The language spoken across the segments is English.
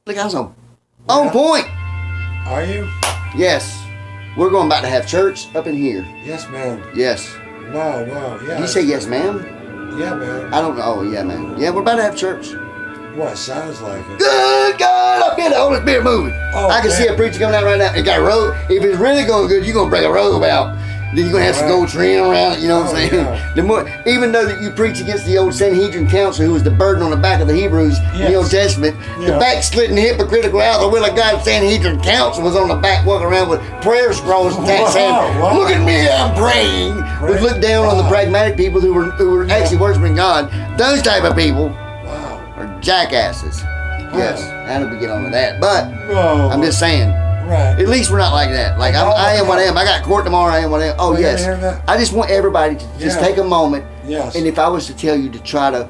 Look, I was on point. Are you? Yes. We're going about to have church up in here. Yes, ma'am. Yes. No, yeah. Did you say yes, ma'am? Yeah, man. I don't know. Oh, yeah, man. Yeah, we're about to have church. What? Sounds like it. Good God, I feel the Holy Spirit moving. Oh, I can see a preacher coming out right now. It got a robe. If it's really going good, you're going to bring a robe out. Then you're going to have some gold trim around it, you know what I'm saying? Yeah. The more, even though that you preach against the old Sanhedrin council, who was the burden on the back of the Hebrews in the Old Testament, the backslidden, hypocritical, out of the will of God Sanhedrin council was on the back walking around with prayer scrolls and that saying, look at me, I'm praying. We looked down on the pragmatic people who were actually worshiping God. Those type of people are jackasses. Yes, how did we get on to that? But I'm just saying. Right. At least we're not like that. Like I am what I am. I got court tomorrow. I am what I am. Oh yes. I just want everybody to just take a moment. Yes. And if I was to tell you to try to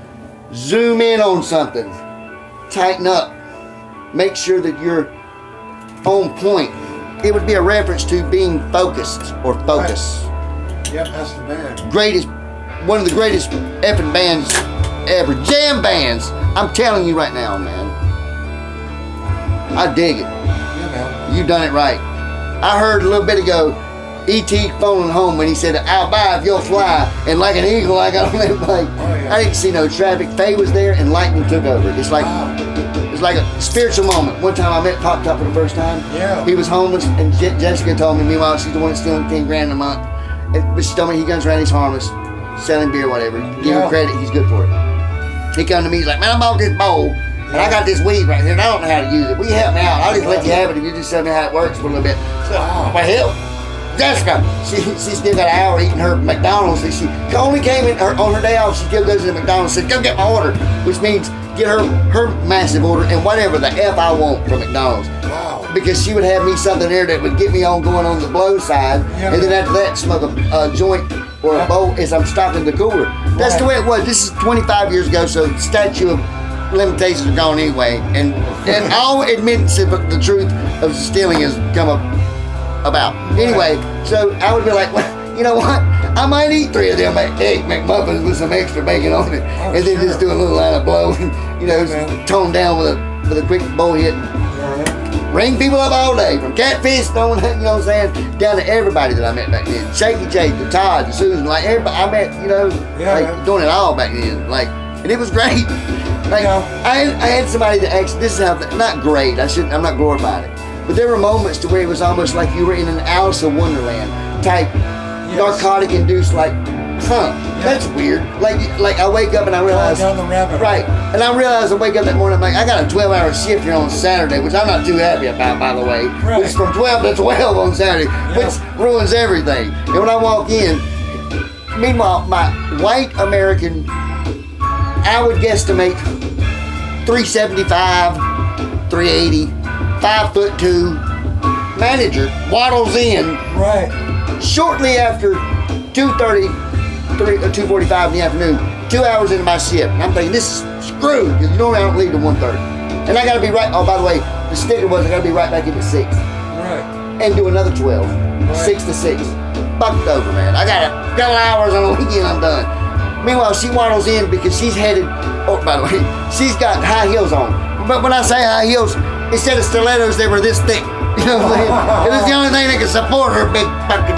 zoom in on something, tighten up, make sure that you're on point. It would be a reference to being focused or focus. Right. Yep, that's the band. One of the greatest effing bands ever. Jam bands. I'm telling you right now, man. I dig it. You done it right. I heard a little bit ago E.T. phoning home when he said, I'll buy if you'll fly. And like an eagle, I got on that bike. I didn't see no traffic. Faye was there and lightning took over. It's like a spiritual moment. One time I met Pop Top for the first time. Yeah. He was homeless and Jessica told me, meanwhile, she's the one that's stealing 10 grand a month. But she told me he comes around, he's harmless, selling beer, whatever. Give him credit, he's good for it. He come to me, he's like, man, I bought this bowl. And I got this weed right here, and I don't know how to use it. Will you help me out? I'll just let you have it if you just tell me how it works for a little bit. So, my help. Jessica, she still got an hour eating her McDonald's. She only came in on her day off. She still goes to the McDonald's and said, go get my order, which means get her massive order and whatever the F I want from McDonald's. Wow. Because she would have me something there that would get me on going on the blow side, and then after that, smoke a joint or a bowl as I'm stocking the cooler. That's the way it was. This is 25 years ago, so statue of limitations are gone anyway, and I'll admit the truth of stealing has come about. Anyway, so I would be like, well, you know what? I might eat 3 of them egg McMuffins with some extra bacon on it, and then just do a little line of blow, and, you know, tone down with a quick bowl hit. Ring people up all day, from Catfish, throwing, you know what I'm saying, down to everybody that I met back then. Shaky Jake, the Todd, the Susan, like everybody I met, you know, like doing it all back then, like, and it was great. Like, I had somebody that actually, this is how, not great, I'm not glorifying it, but there were moments to where it was almost like you were in an Alice in Wonderland type narcotic induced, like, that's weird. Like I wake up and I realize, down the rabbit. Right, and I realize I wake up that morning, I'm like, I got a 12-hour shift here on Saturday, which I'm not too happy about, by the way. Right. It's from 12 to 12 on Saturday, which ruins everything. And when I walk in, meanwhile, my white American, I would guesstimate 375, 380, 5'2" manager waddles in shortly after 2:30, 2:45 in the afternoon, 2 hours into my shift. And I'm thinking, this is screwed, because normally I don't leave till 1:30. And I gotta be right, oh, by the way, the sticker was I gotta be right back in at 6. And do another 12, 6 to 6. Bucked over, man. I got a couple hours on the weekend, I'm done. Meanwhile, she waddles in because she's headed, oh, by the way, she's got high heels on. But when I say high heels, instead of stilettos, they were this thick. You know what I'm saying? It was the only thing that could support her big fucking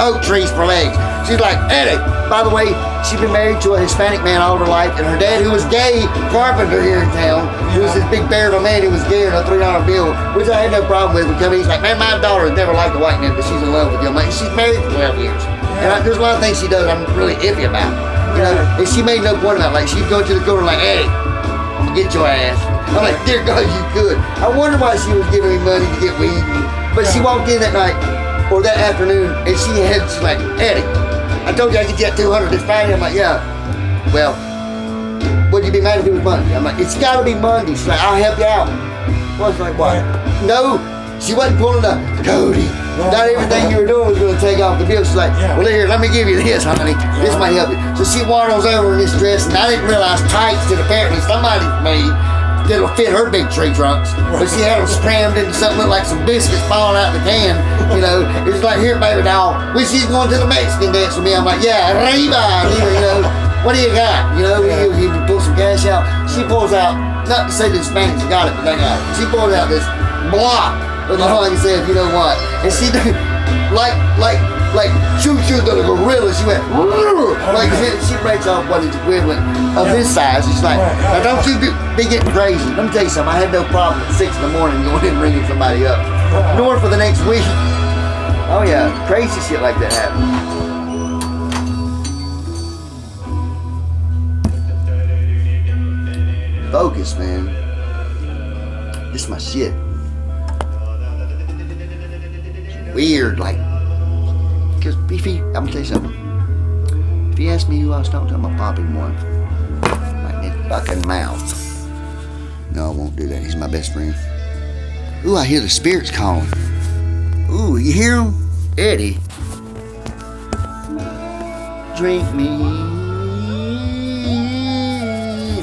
oak trees for legs. She's like, Eddie. By the way, she'd been married to a Hispanic man all of her life, and her dad, who was gay, carpenter here in town, who was this big barrel man who was gay on a $3 bill, which I had no problem with. Would come in, he's like, man, my daughter never liked a white man, but she's in love with you. I'm like, she's married for 12 years. And there's a lot of things she does I'm really iffy about. You know, and she made no point about it. Like, she'd go to the corner like, Eddie, I'm gonna get your ass. I'm like, dear God, you could. I wonder why she was giving me money to get weed. But she walked in that night, or that afternoon, and she's like, Eddie, I told you I'd get you at 200 this Friday. I'm like, yeah. Well, would you be mad if it was Monday? I'm like, it's gotta be Monday. She's like, I'll help you out. Well, I was like, what? No, she wasn't pulling up. Cody, not everything you were doing was gonna take off the bill. She's like, well, here, let me give you this, honey. This might help you. So she waddles over in this dress, and I didn't realize tights that apparently somebody made that'll fit her big tree trunks. But she had them crammed into something that looked like some biscuits falling out of the can. You know, it's like, here, baby doll, when she's going to the Mexican dance with me, I'm like, yeah, arriba, you know, what do you got? You know, you pull some cash out. She pulls out not to say the Hispanics got it, but they got it. She pulled out this block with the like I said, you know what? And she did like choo-choo to the gorilla. She went like she breaks off what is equivalent of his size. She's like, now don't you be getting crazy. Let me tell you something. I had no problem at 6 in the morning going in and ringing somebody up. Nor for the next week. Oh yeah, crazy shit like that happens. Focus, man. This is my shit. It's weird, like, because if he, I'm gonna tell you something. If he asked me who I was talking to, I'm gonna pop him one. Like in fucking mouth. No, I won't do that. He's my best friend. Ooh, I hear the spirits calling. Ooh, you hear him? Eddie. Drink me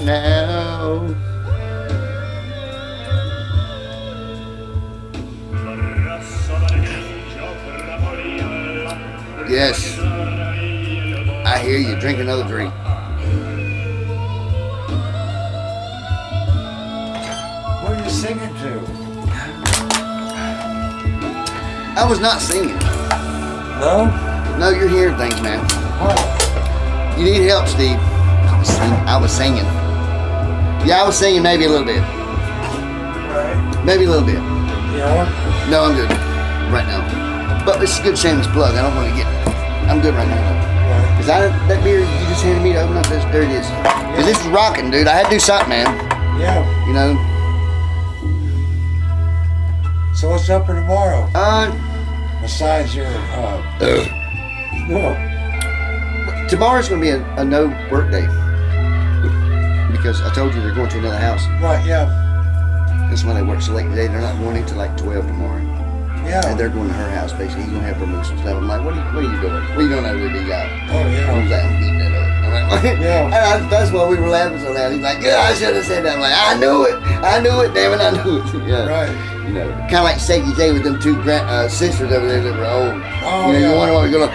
now. Yes. I hear you. Drink another drink. What are you singing to? I was not singing. No? No, you're hearing things, man. What? You need help, Steve. I was singing. Yeah, I was singing maybe a little bit. Right. Maybe a little bit. Yeah? No, I'm good right now. But it's a good shameless plug. I don't want to get... I'm good right now. Right. Is that beer you just handed me to open up? There it is. Because this is rocking, dude. I had to do something, man. Yeah. You know? So what's up for tomorrow? Besides your, no. Tomorrow's going to be a no work day. Because I told you they're going to another house. Right, yeah. That's why they work so late today. They're not going until like 12 tomorrow. Yeah. And they're going to her house, basically. He's going to have her move some stuff. I'm like, what are you doing? What are you doing over there, big guy? Oh, yeah. Who's that? I'm beating it up. I'm like, yeah. And that's why we were laughing so loud. He's like, yeah, I should have said that. I'm like, I knew it, damn it, I knew it. Yeah. Right. You know, kind of like Shaky J with them two sisters over there that were old. Oh, you know, yeah. you wonder what was going on.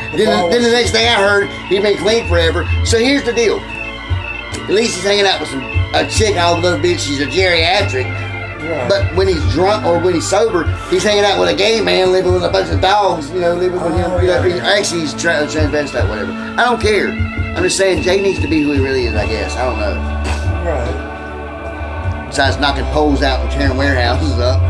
Then the next thing I heard, he'd been clean forever. So here's the deal. At least he's hanging out with a chick, all the little bitch, she's a geriatric. Right. But when he's drunk or when he's sober, he's hanging out with a gay man living with a bunch of dogs, you know, living with him. Yeah. Actually, he's transvestite, whatever. I don't care. I'm just saying Jay needs to be who he really is, I guess. I don't know. Right. Besides knocking poles out and tearing warehouses up,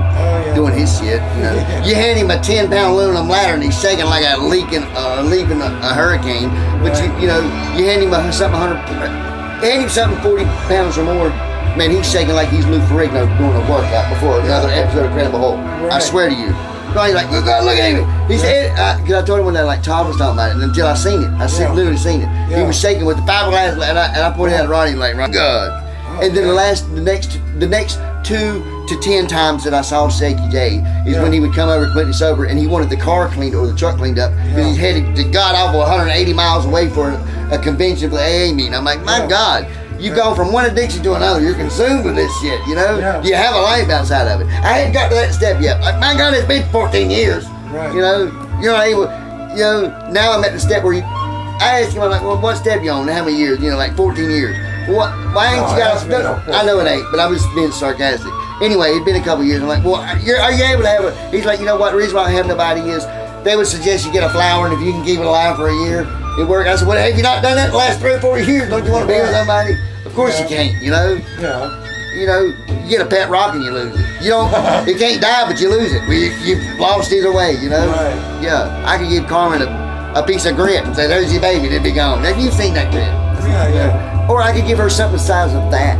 doing his shit, you know. You hand him a 10-pound aluminum ladder and he's shaking like a leak in a hurricane. But you know, you hand him something 40 pounds or more. Man, he's shaking like he's Lou Ferrigno doing a workout before another episode of Credible Hulk. Right. I swear to you. He's like, look at him. He said, because I told him when that like Todd was talking about it, and until I seen it, literally seen it. Yeah. He was shaking with the fiberglass, and I pointed out to Ronnie like, God. And then the next 2 to 10 times that I saw Shaky J is when he would come over completely sober, and he wanted the car cleaned or the truck cleaned up because he's headed to God awful 180 miles away for a convention for the AA meeting. I'm like, my God. You've gone from one addiction to another. You're consumed with this shit, you know? Yeah. You have a life outside of it. I hadn't got to that step yet. Like, my God, it's been 14 years. Right. You know? You're not able, you know, now I'm at the step where I asked him, I'm like, well, what step you on? How many years? You know, like 14 years. Well, why ain't you got I know it ain't, but I was being sarcastic. Anyway, it'd been a couple years. I'm like, well, are you able to have a, he's like, you know what, the reason why I have nobody is they would suggest you get a flower, and if you can keep it alive for a year, it works. I said, well, have you not done that the last 3 or 4 years? Don't you want to be with somebody? Of course you can't, you know? Yeah. You know, you get a pet rock and you lose it. You don't, it can't die, but you lose it. Well, you've lost either way, you know? Right. Yeah, I could give Carmen a piece of grit and say, there's your baby, it'd be gone. Have you seen that grit? Yeah. Or I could give her something the size of that.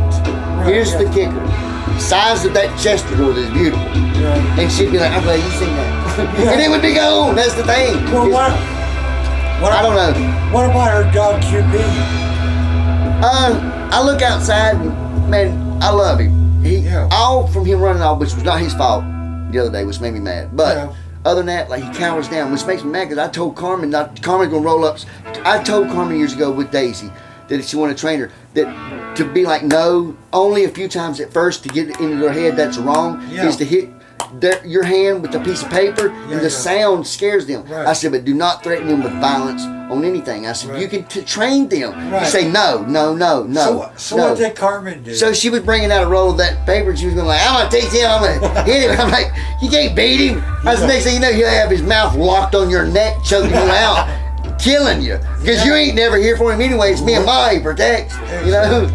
Right, Here's the kicker. Size of that Chesterfield is beautiful. Yeah. And she'd be like, I'm glad you seen that. And it would be gone, that's the thing. Well, I don't know. What about her dog QB? I look outside and, man, I love him. All from him running off, which was not his fault the other day, which made me mad. But other than that, like, he cowers down, which makes me mad because I told Carmen, Carmen's gonna roll up. I told Carmen years ago with Daisy that if she wanted to train her, that to be like, no, only a few times at first to get into her head that's wrong, is to hit your hand with a piece of paper, and the sound scares them. Right. I said, but do not threaten them with violence on anything. I said, you can train them. Right. You say no. So what did Carmen do? So she was bringing out a roll of that paper, and she was going like, I'm going to teach him, I'm going to hit him. I'm like, you can't beat him. I said, next thing you know, he'll have his mouth locked on your neck, choking you out, killing you. Because you ain't never here for him anyway. It's me and Ma he protects, you know.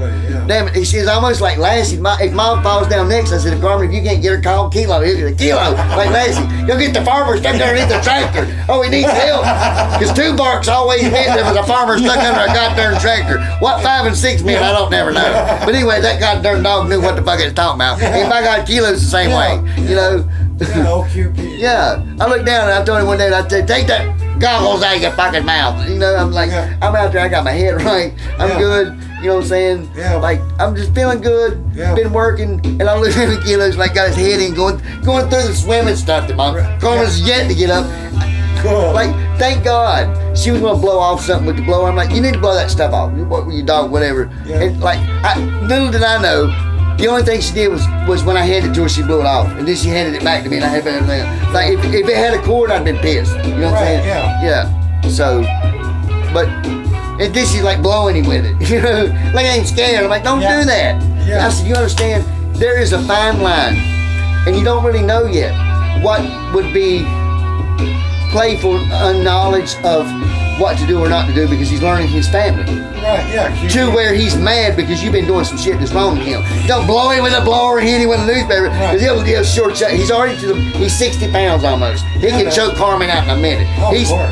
Damn it, he says, almost like Lassie. If Mom falls down next, I said, if Carmen, if you can't get her, call Kilo. He'll get a Kilo, like Lassie. Go get the farmer stuck underneath the tractor. Oh, he needs help. Because 2 barks always meant there was a farmer stuck under a goddamn tractor. What 5 and 6 meant, I don't never know. But anyway, that goddamn dog knew what the fuck it was talking about. If I got Kilo's the same way, you know. OQP. Yeah, I looked down and I told him one day, I said, take that goggles out of your fucking mouth. You know, I'm like, I'm out there, I got my head right, I'm good, you know what I'm saying? Yeah. Like, I'm just feeling good, been working, and I look at Kilo's like got his head in, going through the swimming stuff that my Carmen's yet to get up. Cool. Like, thank God, she was gonna blow off something with the blower. I'm like, you need to blow that stuff off, your dog, whatever. Yeah. And like, little did I know, the only thing she did was when I handed it to her, she blew it off. And then she handed it back to me and I had better than like, if it had a cord, I'd been pissed. You know what I'm saying? Yeah. So, but, and then she's like blowing him with it. You know, like I ain't scared. I'm like, don't do that. Yeah. I said, you understand, there is a fine line. And you don't really know yet what would be playful knowledge of what to do or not to do because he's learning his family. Right, yeah. To where he's mad because you've been doing some shit that's wrong with him. Don't blow him with a blower or hit him with a newspaper because he'll short shot. He's already he's 60 pounds almost. He can choke Carmen out in a minute.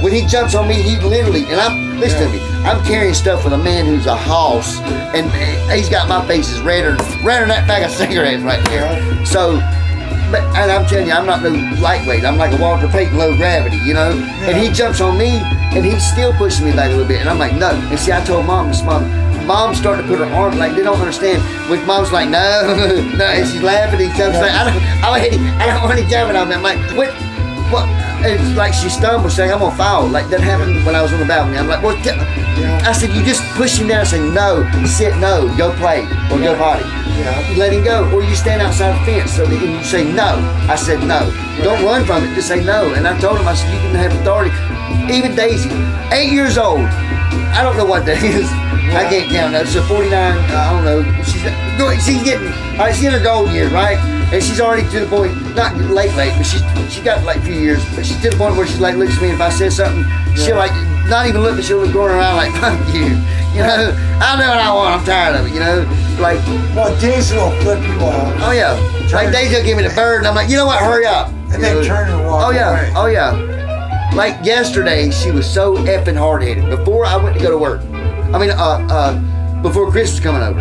When he jumps on me, he literally, and listen to me, I'm carrying stuff with a man who's a hoss and he's got my face is redder than that bag of cigarettes right there. So, and I'm telling you, I'm not no lightweight. I'm like a Walter Payton low gravity, you know? And he jumps on me, and he's still pushing me back a little bit. And I'm like, no. And see, I told Mom's starting to put her arm, like, they don't understand. When Mom's like, no, and she's laughing, and she's like, I don't want any jumping on me. I'm like, what? It's like she stumbles, saying, I'm gonna fall. Like, that happened when I was on the balcony. I'm like, well, I said, you just push him down and say, no, sit, no, go play, or go potty. You let him go, or you stand outside the fence so that you say no. I said no. Don't run from it, just say no. And I told him, I said, you can have authority. Even Daisy, 8 years old. I don't know what that is. I can't count that. So 49, I don't know. She's getting, she's in her golden years, right? And she's already to the point, not late, but she got like a few years, but she's to the point where she's like, looks at me, and if I say something, she'll like, not even look, but she'll look going around like, fuck you. You know, I'll do what I want, I'm tired of it, you know? Like, well, Daisy will flip you off. Oh yeah. Like Daisy will give me the bird and I'm like, you know what, hurry up. And then turn and walk away. Oh yeah. Like yesterday, she was so effing hard-headed. Before I went to go to work, before Chris was coming over,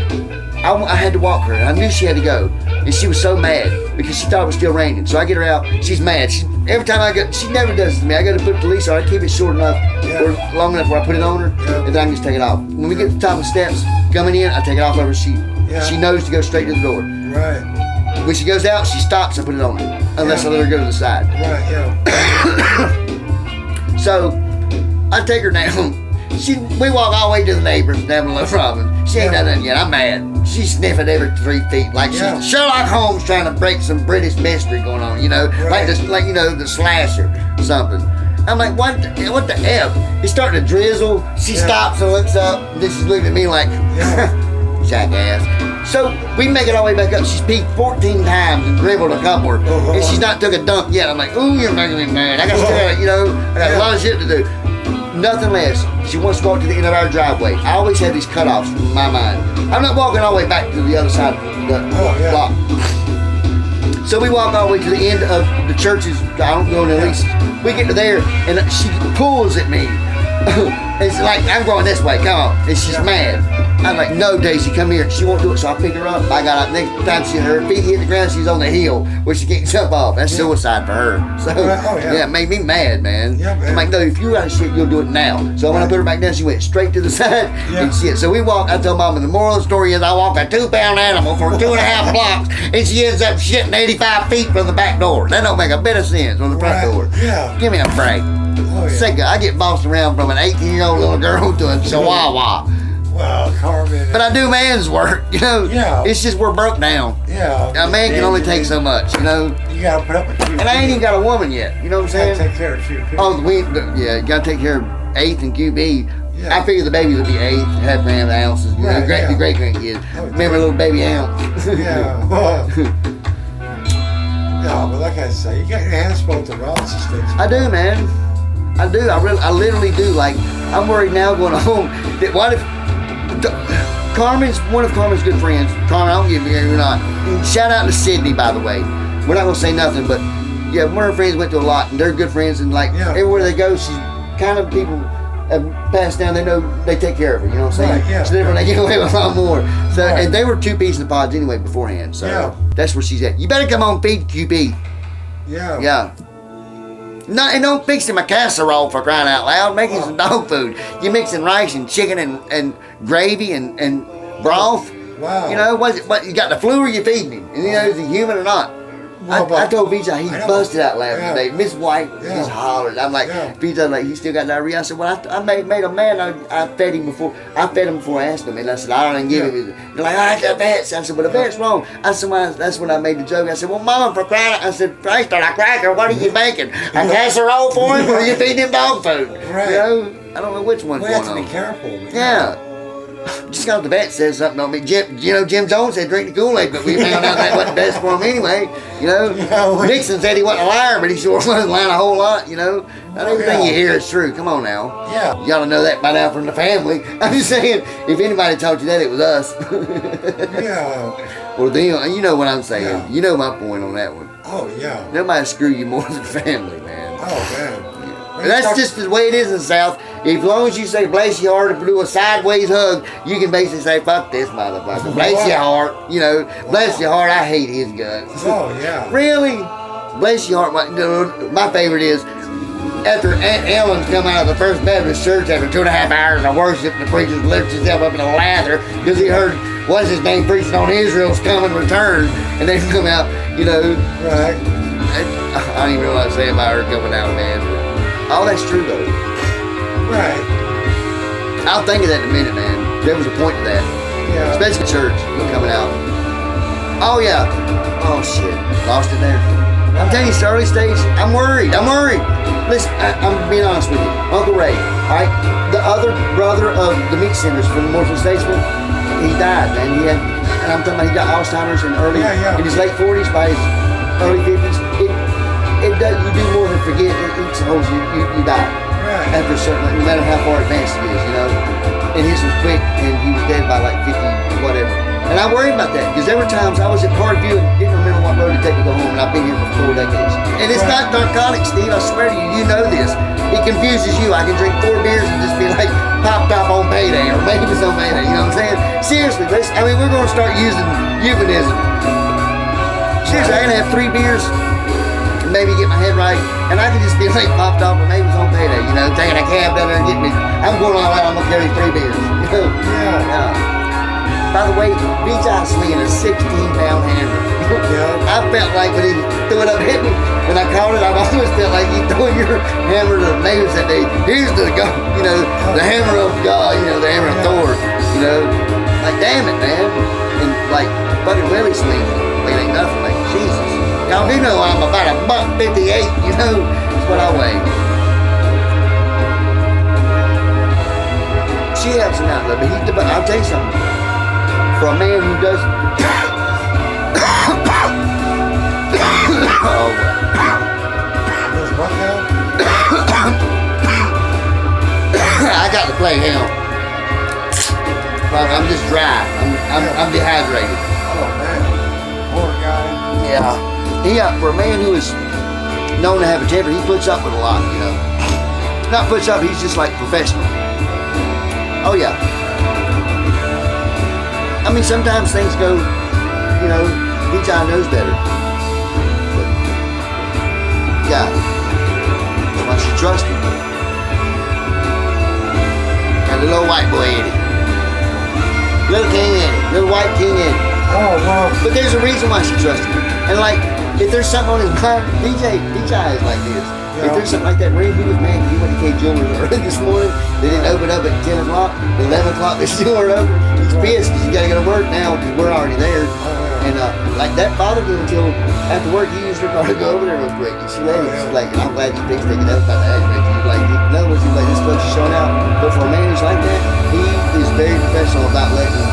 I had to walk her and I knew she had to go. And she was so mad because she thought it was still raining. So I get her out, she's mad. Every time I go, she never does it to me. I got to put the leash on, I keep it short enough or long enough where I put it on her and then I can just take it off. When we get to the top of the steps, coming in, I take it off over she knows to go straight to the door. Right. When she goes out, she stops and put it on her. Unless I let her go to the side. Right, So, I take her down. We walk all the way to the neighbors down below Robin. She ain't done nothing yet. I'm mad. She's sniffing every 3 feet like she's Sherlock Holmes trying to break some British mystery going on, you know? Like the slasher or something. I'm like, what the F? It's starting to drizzle. She stops and looks up. And then she's looking at me like, jackass. So we make it all the way back up. She's peeked 14 times and dribbled a couple. And she's not took a dump yet. I'm like, ooh, you're making me mad. I got I got a lot of shit to do. Nothing less. She wants to walk to the end of our driveway. I always have these cutoffs in my mind. I'm not walking all the way back to the other side of the block. So we walk all the way to the end of the churches. I don't go in the least. We get to there and she pulls at me. It's like, I'm going this way, come on. And she's mad. I'm like, no, Daisy, come here. She won't do it, so I pick her up. I got up. Next time her feet hit the ground, she's on the hill where she can't jump off. That's suicide for her. So, it made me mad, man. I'm like, no, if you got shit, you'll do it now. So when I put her back down, she went straight to the side and shit. So we walk, I tell Mama, the moral of the story is I walk a 2-pound animal for 2.5 blocks and she ends up shitting 85 feet from the back door. That don't make a bit of sense on the front door. Give me a break. I get bossed around from an 18-year-old little girl to a chihuahua. Well, Carmen. But I do man's work, you know. It's just we're broke down. A man can only take so much, you know. You gotta put up with QP. And I ain't even got a woman yet. You know what I'm You gotta saying? take care of QP. Oh, yeah, you gotta take care of 8th and QB. Yeah. I figure the babies will be 8th, half gram ounces. You know, Right, yeah. The great grandkids. Oh, Remember little baby ounce. Yeah. Well, no, but like I say, you got your hands full with the Robinson sticks. I do, man. I do. I literally do. Like, I'm worried now going home that what if Carmen's one of Carmen's good friends. Carmen, I don't give you or not. And shout out to Sydney, by the way. We're not gonna say nothing, but yeah, one of her friends went to a lot, and they're good friends, and like everywhere they go, she's kind of people have passed down. They know they take care of her. You know what I'm saying? Right, yeah. So therefore they get away with a lot more. So Right. and they were 2 peas in the pods anyway beforehand. So that's where she's at. You better come on, feed QB. Yeah. Yeah. No, and don't fix him a casserole for crying out loud. Make him some dog food. You're mixing rice and chicken and gravy and broth. Wow. You know, what you got the flu or you feeding him? And you know, is he human or not? Well, I told Vijay, he busted out laughing Yeah. today. Miss White just hollered. I'm like, Vijay, like, he still got diarrhea. I said, well, I made a man. I fed him before. I fed him before I asked him. And I said, I don't give him. They're like, I got vets. I said, well, the vet's wrong. I said, well, that's when I made the joke. I said, well, Mama, for crying out. I said, Christ on a cracker, what are you making? A casserole for him or are you feeding him dog food? Right. You know, I don't know which one's We going have to on. be careful. Yeah. Just because the vet says something on me. Jim Jones said drink the Kool-Aid, but we found out that wasn't best for him anyway. You know, Nixon said he wasn't a liar, but he sure wasn't lying a whole lot. You know, not everything you hear is true. Come on now. Yeah. You ought to know that by now from the family. I'm just saying, if anybody told you that, it was us. Yeah. Or them. You know what I'm saying. Yeah. You know my point on that one. Oh, yeah. Nobody screw you more than family, man. Oh, man. And that's just the way it is in the South. As long as you say bless your heart or do a sideways hug, you can basically say fuck this motherfucker. Bless your heart, you know. Bless your heart. I hate his guts. Oh, yeah. Really? Bless your heart. My favorite is after Aunt Ellen's come out of the First Baptist Church after 2.5 hours of worship, the preacher lifts himself up in a lather because he heard what's his name preaching on Israel's coming return, and they come out, you know. Right. I don't even know what I'm saying about her coming out, man. All that's true though. Right. I'll think of that in a minute, man. There was a point to that. Yeah. Especially church coming out. Oh yeah. Oh shit. Lost it there. I'm telling you, it's early stage. I'm worried. Listen, I'm being honest with you. Uncle Ray, alright, the other brother of the meat centers from Morrison Statesville, he died, man. And I'm talking about he got Alzheimer's in his late 40s, by his early 50s. It does, you do more than forget. It eats holes. You die. Right. After a certain, no matter how far advanced it is, you know. And his was quick, and he was dead by like 50, whatever. And I worried about that, because there were times I was at Parkview and didn't remember what road to take to go home, and I've been here for 4 decades. And it's not narcotics, Steve, I swear to you, you know this. It confuses you. I can drink 4 beers and just be like popped up on payday, or maybe it's on payday, you know what I'm saying? Seriously, we're going to start using euphemism. Seriously, I can have 3 beers, maybe get my head right, and I could just be like popped off, or maybe it's on payday, you know, taking a cab down there and getting me. I'm going all out, I'm gonna carry 3 beers, you know. Yeah. By the way, Vijay swinging a 16-pound hammer. Yeah. I felt like when he threw it up and hit me, when I caught it, I almost felt like you throwing your hammer to the neighbors that day. Here's the God, you know, the hammer of God, you know, the hammer of Thor, you know. Like, damn it, man. And like, fucking Willie swinging. It ain't nothing, like, Jesus. Y'all do know I'm about $1.58, you know. That's what I weigh. She helps him out a little bit. I'll tell you something. For a man who does... oh, I got to play him. I'm just dry. I'm dehydrated. Oh, man. Poor guy. Yeah. For a man who is known to have a temper, he puts up with a lot, you know. Not puts up, he's just like professional. Oh, yeah. I mean, sometimes things go, you know, each eye knows better. But, yeah. That's why she trusts him. And the little white boy Eddie. Little King Eddie. Little white King Eddie. Oh, well. But there's a reason why she trusts him. And like, if there's something on his mind, DJ is like this. Yeah. If there's something like that, Ray, he was mad. He went to K Jewelry early this morning. They didn't open up at 10 o'clock. 11 o'clock, they still weren't open. He's pissed because you got to go to work now because we're already there. And like that bothered her until after work he used her car to go over there real quick. And she let him. She's like, I'm glad you fixed it. That was about to aggravate you. Like, in other words, like this stuff she's showing out. But for a man who's like that, he is very professional about letting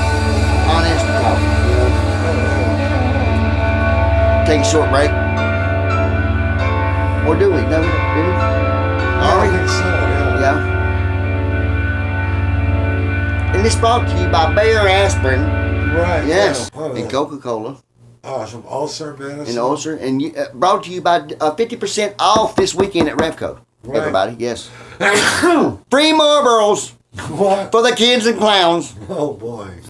honest talk. You know. Take a short break. Or do we? No, do we? I think so, yeah. Yeah. And this brought to you by Bayer Aspirin. Right. Yes. Yeah. And Coca-Cola. Oh, some ulcer medicine. And ulcer. And brought to you by 50% off this weekend at Revco. Right. Everybody, yes. Free Marlboros What? for the kids and clowns. Oh, boy.